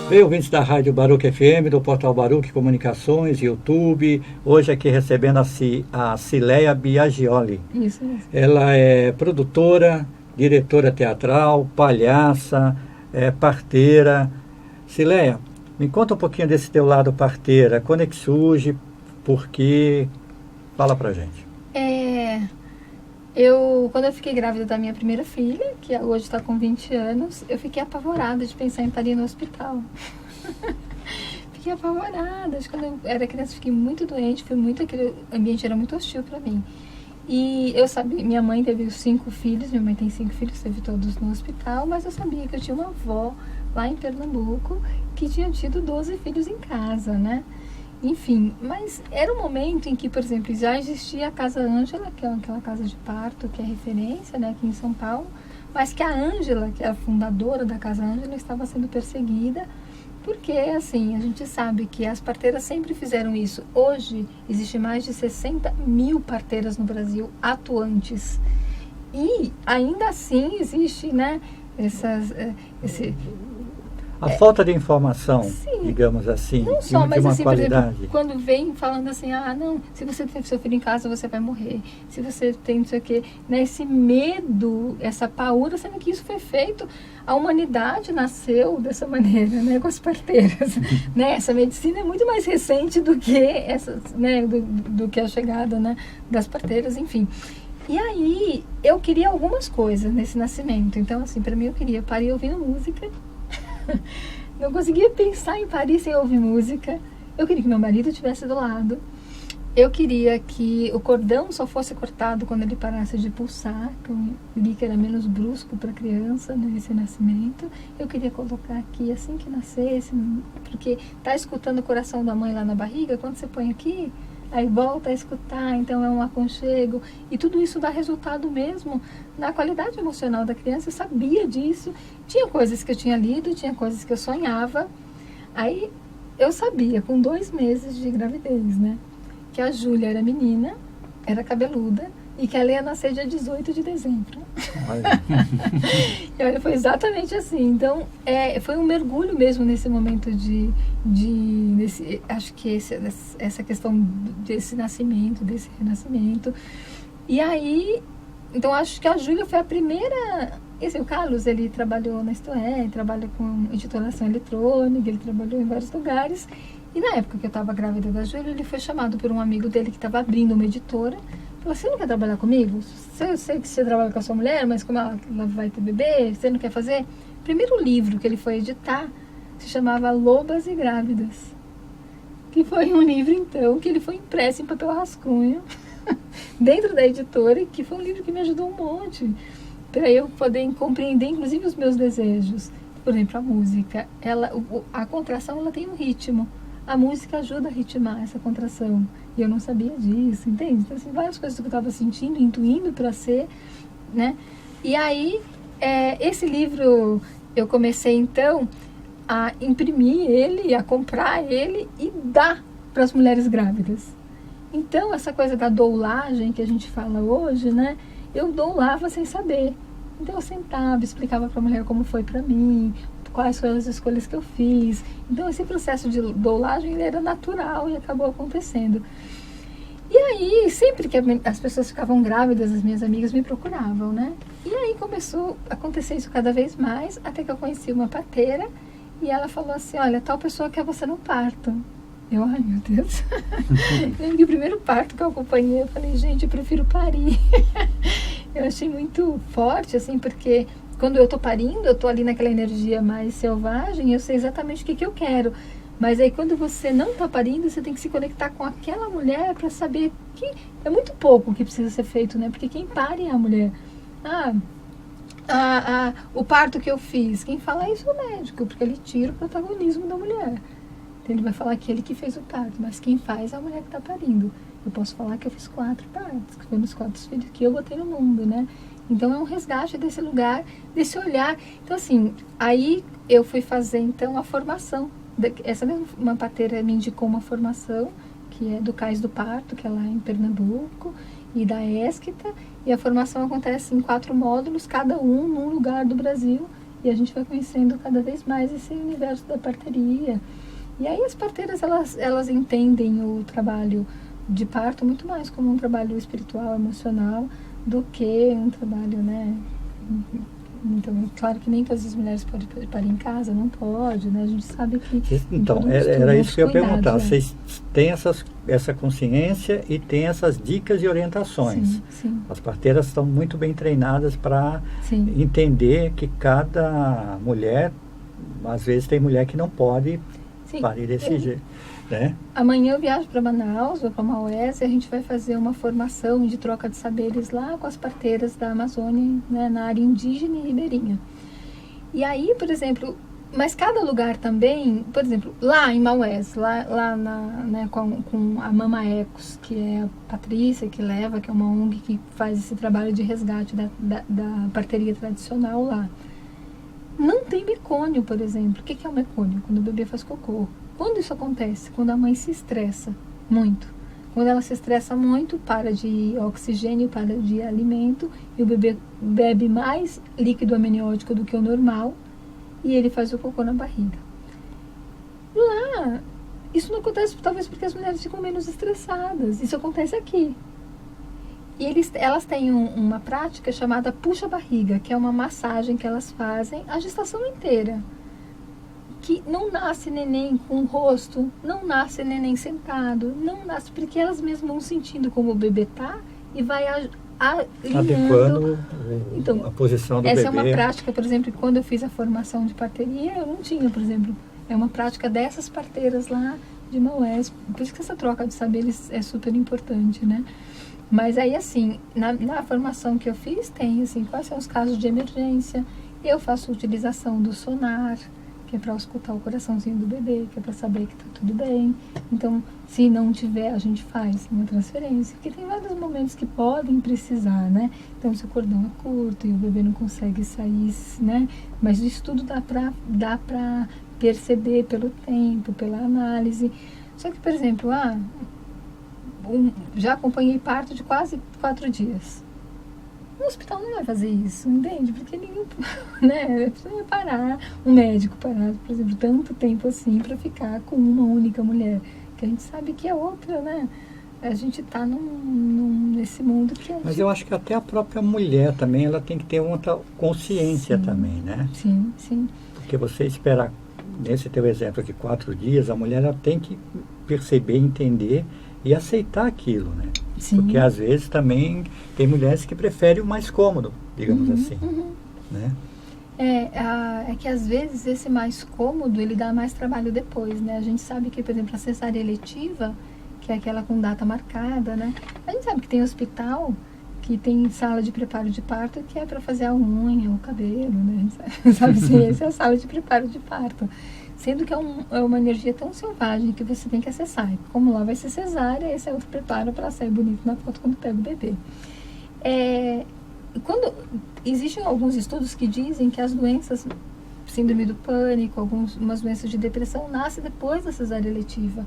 Bem, ouvintes da Rádio Baruch FM, do portal Baruch Comunicações, YouTube. Hoje aqui recebendo a Cileia Biagioli. Isso mesmo. Ela é produtora, diretora teatral, palhaça, parteira. Cileia, me conta um pouquinho desse teu lado parteira. Quando é que surge? Por quê? Fala pra gente. Quando eu fiquei grávida da minha primeira filha, que hoje está com 20 anos, eu fiquei apavorada de pensar em parir no hospital. Fiquei apavorada. Quando eu era criança, fiquei muito doente, aquele ambiente era muito hostil para mim. E eu sabia, minha mãe teve 5 filhos, minha mãe tem 5 filhos, teve todos no hospital, mas eu sabia que eu tinha uma avó lá em Pernambuco que tinha tido 12 filhos em casa, né? Enfim, mas era um momento em que, por exemplo, já existia a Casa Ângela, que é aquela casa de parto, que é referência, né, aqui em São Paulo, mas que a Ângela, que é a fundadora da Casa Ângela, estava sendo perseguida, porque, assim, a gente sabe que as parteiras sempre fizeram isso. Hoje, existe mais de 60 mil parteiras no Brasil atuantes. E, ainda assim, existe, né, a falta de informação, sim, digamos assim, não só, de mas uma assim, qualidade. por exemplo, quando vem falando assim, não, se você tem seu filho em casa, você vai morrer. Se você tem não sei o quê, né, esse medo, essa paura, sendo que isso foi feito, a humanidade nasceu dessa maneira, né, com as parteiras. Né, essa medicina é muito mais recente do que do que a chegada, né, das parteiras, enfim. E aí, eu queria algumas coisas nesse nascimento. Então, assim, para mim, eu queria parir ouvindo música. Não conseguia pensar em parir sem ouvir música. Eu queria que meu marido estivesse do lado. Eu queria que o cordão só fosse cortado quando ele parasse de pulsar, que eu vi que era menos brusco para a criança nesse nascimento. Eu queria colocar aqui assim que nascesse, porque tá escutando o coração da mãe lá na barriga, quando você põe aqui, aí volta a escutar, então é um aconchego. E tudo isso dá resultado mesmo na qualidade emocional da criança. Eu sabia disso. Tinha coisas que eu tinha lido, tinha coisas que eu sonhava. Aí eu sabia, com 2 meses de gravidez, né, que a Júlia era menina, era cabeluda, e que ela ia nascer dia 18 de dezembro. E olha, foi exatamente assim. Então, foi um mergulho mesmo nesse momento acho que essa questão desse nascimento, desse renascimento. E aí, então acho que a Júlia foi a primeira. O Carlos, ele trabalhou na Isto É, trabalha com editoração eletrônica, ele trabalhou em vários lugares. E na época que eu estava grávida da Júlia, ele foi chamado por um amigo dele que estava abrindo uma editora. Falou, você não quer trabalhar comigo? Eu sei que você trabalha com a sua mulher, mas como ela vai ter bebê, você não quer fazer? O primeiro livro que ele foi editar se chamava Lobas e Grávidas. Que foi um livro, então, que ele foi impresso em papel rascunho dentro da editora, e que foi um livro que me ajudou um monte para eu poder compreender, inclusive, os meus desejos. Por exemplo, a música, a contração, ela tem um ritmo. A música ajuda a ritmar essa contração. E eu não sabia disso, entende? Então, assim, várias coisas que eu estava sentindo, intuindo para ser, né? E aí, esse livro, eu comecei, então, a imprimir ele, a comprar ele e dar para as mulheres grávidas. Então, essa coisa da doulagem que a gente fala hoje, né? Eu doulava sem saber. Então, eu sentava, explicava para a mulher como foi para mim, quais foram as escolhas que eu fiz. Então, esse processo de doulagem, ele era natural e acabou acontecendo. E aí, sempre que as pessoas ficavam grávidas, as minhas amigas me procuravam, né? E aí começou a acontecer isso cada vez mais, até que eu conheci uma parteira e ela falou assim, olha, tal pessoa quer você no parto. Eu, ai meu Deus. E o primeiro parto que eu acompanhei, eu falei, gente, eu prefiro parir. Eu achei muito forte, assim, porque quando eu tô parindo, eu tô ali naquela energia mais selvagem, eu sei exatamente o que eu quero. Mas aí quando você não tá parindo, você tem que se conectar com aquela mulher para saber que é muito pouco que precisa ser feito, né? Porque quem pare é a mulher. O parto que eu fiz, quem fala isso é o médico, porque ele tira o protagonismo da mulher. Então ele vai falar que ele que fez o parto, mas quem faz é a mulher que tá parindo. Eu posso falar que eu fiz 4 partos, que foram os 4 filhos que eu botei no mundo, né? Então é um resgate desse lugar, desse olhar. Então assim, aí eu fui fazer então a formação. Essa mesma parteira me indicou uma formação, que é do Cais do Parto, que é lá em Pernambuco, e da Esquita. E a formação acontece em 4 módulos, cada um num lugar do Brasil. E a gente vai conhecendo cada vez mais esse universo da parteria. E aí as parteiras, elas entendem o trabalho de parto muito mais como um trabalho espiritual, emocional, do que um trabalho, né? Então, claro que nem todas as mulheres podem parir em casa, não pode, né? A gente sabe que... Então, era isso que eu ia perguntar. Vocês têm essa consciência e têm essas dicas e orientações. Sim, sim. As parteiras estão muito bem treinadas para entender que cada mulher, às vezes tem mulher que não pode parir desse jeito. Né? Amanhã eu viajo para Manaus, vou para Maués, e a gente vai fazer uma formação de troca de saberes lá com as parteiras da Amazônia, né, na área indígena e ribeirinha. E aí, por exemplo, mas cada lugar também, por exemplo, lá em Maués, né, com a Mama Ecos, que é a Patrícia que leva, que é uma ONG que faz esse trabalho de resgate da parteria tradicional lá. Não tem mecônio, por exemplo. O que é o mecônio? Quando o bebê faz cocô. Quando isso acontece? Quando a mãe se estressa muito. Quando ela se estressa muito, para de oxigênio, para de alimento, e o bebê bebe mais líquido amniótico do que o normal, e ele faz o cocô na barriga. Lá, isso não acontece talvez porque as mulheres ficam menos estressadas. Isso acontece aqui. E elas têm uma prática chamada puxa-barriga, que é uma massagem que elas fazem a gestação inteira. Que não nasce neném com o rosto, não nasce neném sentado, não nasce, porque elas mesmas vão sentindo como o bebê tá e vai adequando então, a posição do bebê. Essa é uma prática, por exemplo, que quando eu fiz a formação de parteria, eu não tinha, por exemplo, é uma prática dessas parteiras lá de Maués, por isso que essa troca de saberes é super importante, né? Mas aí, assim, na formação que eu fiz, tem, assim, quais são os casos de emergência, eu faço utilização do sonar, que é para escutar o coraçãozinho do bebê, que é para saber que está tudo bem. Então, se não tiver, a gente faz uma transferência, porque tem vários momentos que podem precisar, né? Então, se o cordão é curto e o bebê não consegue sair, né? Mas isso tudo dá para perceber pelo tempo, pela análise. Só que, por exemplo, já acompanhei parto de quase 4 dias. O hospital não vai fazer isso, entende? Porque ninguém, né? Precisa parar, um médico parar, por exemplo, tanto tempo assim para ficar com uma única mulher, que a gente sabe que é outra, né? A gente está nesse mundo que Mas eu acho que até a própria mulher também, ela tem que ter outra consciência também, né? Sim, sim. Porque você esperar, nesse teu exemplo aqui, 4 dias, a mulher ela tem que perceber, entender e aceitar aquilo, né? Sim. Porque às vezes também tem mulheres que preferem o mais cômodo, digamos assim, né? É que às vezes esse mais cômodo, ele dá mais trabalho depois, né? A gente sabe que, por exemplo, a cesárea eletiva, que é aquela com data marcada, né? A gente sabe que tem hospital que tem sala de preparo de parto que é para fazer a unha, o cabelo, né? Sabe assim, essa é a sala de preparo de parto. Sendo que é uma energia tão selvagem que você tem que acessar. E como lá vai ser cesárea, esse é outro preparo para sair bonito na foto quando pega o bebê. Existem alguns estudos que dizem que as doenças, síndrome do pânico, algumas doenças de depressão, nascem depois da cesárea eletiva.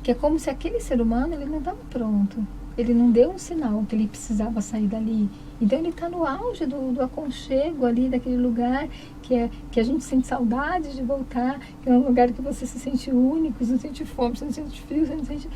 Que é como se aquele ser humano ele não estava pronto. Ele não deu um sinal que ele precisava sair dali. Então ele está no auge do aconchego ali, daquele lugar que a gente sente saudade de voltar, que é um lugar que você se sente único, você não sente fome, você não sente frio, você não sente...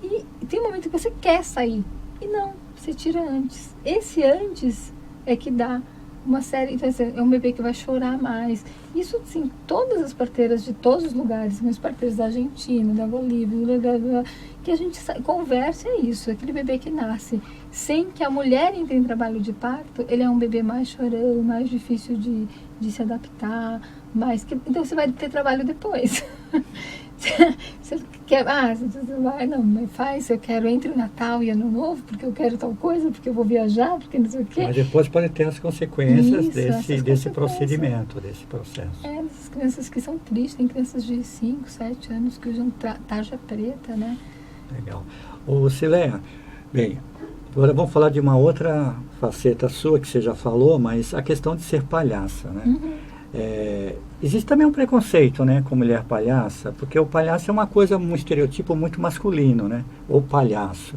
E tem um momento que você quer sair. E não, você tira antes. Esse antes é que dá uma série... Então, é um bebê que vai chorar mais. Isso, sim, todas as parteiras de todos os lugares, as parteiras da Argentina, da Bolívia, que a gente conversa é isso. Aquele bebê que nasce sem que a mulher entre em trabalho de parto, ele é um bebê mais chorão, mais difícil de se adaptar, então você vai ter trabalho depois. Você quer, você vai, não, mas faz, eu quero entre o Natal e Ano Novo, porque eu quero tal coisa, porque eu vou viajar, porque não sei o quê. Mas depois pode ter as consequências desse procedimento, desse processo. Essas crianças que são tristes, tem crianças de 5, 7 anos que usam tarja preta, né? Legal. Ô, Cileia, bem, agora vamos falar de uma outra faceta sua que você já falou, mas a questão de ser palhaça, né? Existe também um preconceito, né, com mulher palhaça, porque o palhaço é uma coisa, um estereotipo muito masculino, né, ou palhaço.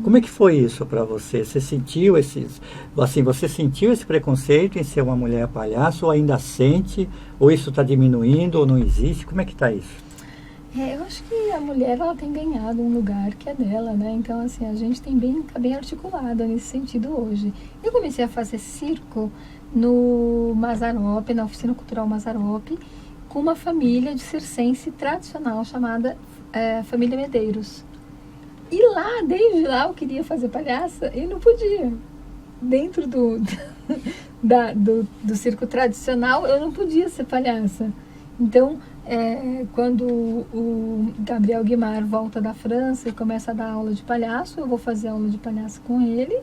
Como é que foi isso para você? Você sentiu você sentiu esse preconceito em ser uma mulher palhaço, ou ainda sente, ou isso está diminuindo, ou não existe? Como é que está isso? Eu acho que a mulher, ela tem ganhado um lugar que é dela, né? Então, assim, a gente tá bem articulada nesse sentido hoje. Eu comecei a fazer circo no Mazzaropi, na Oficina Cultural Mazzaropi, com uma família de circense tradicional chamada Família Medeiros. E lá, desde lá, eu queria fazer palhaça e não podia. Dentro do circo tradicional, eu não podia ser palhaça. Então, quando o Gabriel Guimard volta da França e começa a dar aula de palhaço, eu vou fazer aula de palhaço com ele.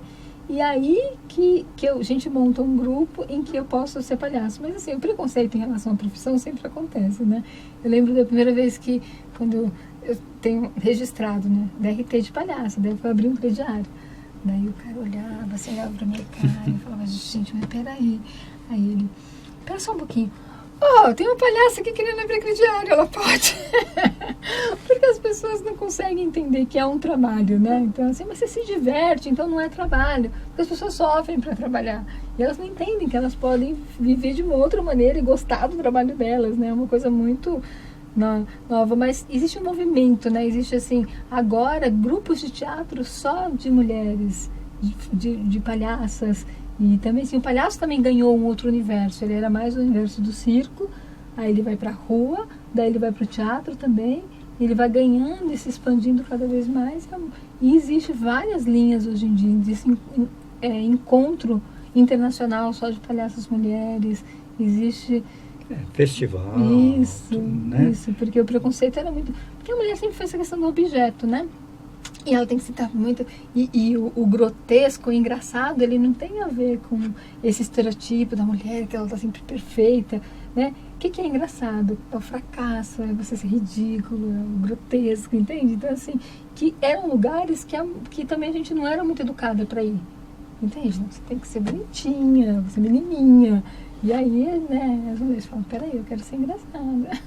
E aí que a gente monta um grupo em que eu posso ser palhaço. Mas assim, o preconceito em relação à profissão sempre acontece, né? Eu lembro da primeira vez quando eu tenho registrado, né, DRT de palhaço, daí eu abri um crediário. Daí o cara olhava, assim, olhava pra minha cara e falava, gente, mas peraí. Aí ele, pera só um pouquinho. Tem uma palhaça aqui querendo abrir crediário, ela pode. Porque as pessoas não conseguem entender que é um trabalho, né? Então, assim, mas você se diverte, então não é trabalho. Porque as pessoas sofrem para trabalhar. E elas não entendem que elas podem viver de uma outra maneira e gostar do trabalho delas, né? É uma coisa muito nova. Mas existe um movimento, né? Existe, assim, agora, grupos de teatro só de mulheres, de palhaças. E também, assim, o palhaço também ganhou um outro universo. Ele era mais o universo do circo, aí ele vai para a rua, daí ele vai para o teatro também, ele vai ganhando e se expandindo cada vez mais. E existe várias linhas hoje em dia. Existe encontro internacional só de palhaças mulheres, existe... festival. Isso, né? Isso, porque o preconceito era muito... Porque a mulher sempre foi essa questão do objeto, né? E ela tem que citar muito... E o grotesco, o engraçado, ele não tem a ver com esse estereotipo da mulher, que ela está sempre perfeita, né? O que é engraçado? É o fracasso, é você ser ridículo, é o grotesco, entende? Então, assim, que eram lugares que também a gente não era muito educada para ir. Entende? Você tem que ser bonitinha, você é menininha. E aí, né, as mulheres falam, peraí, eu quero ser engraçada.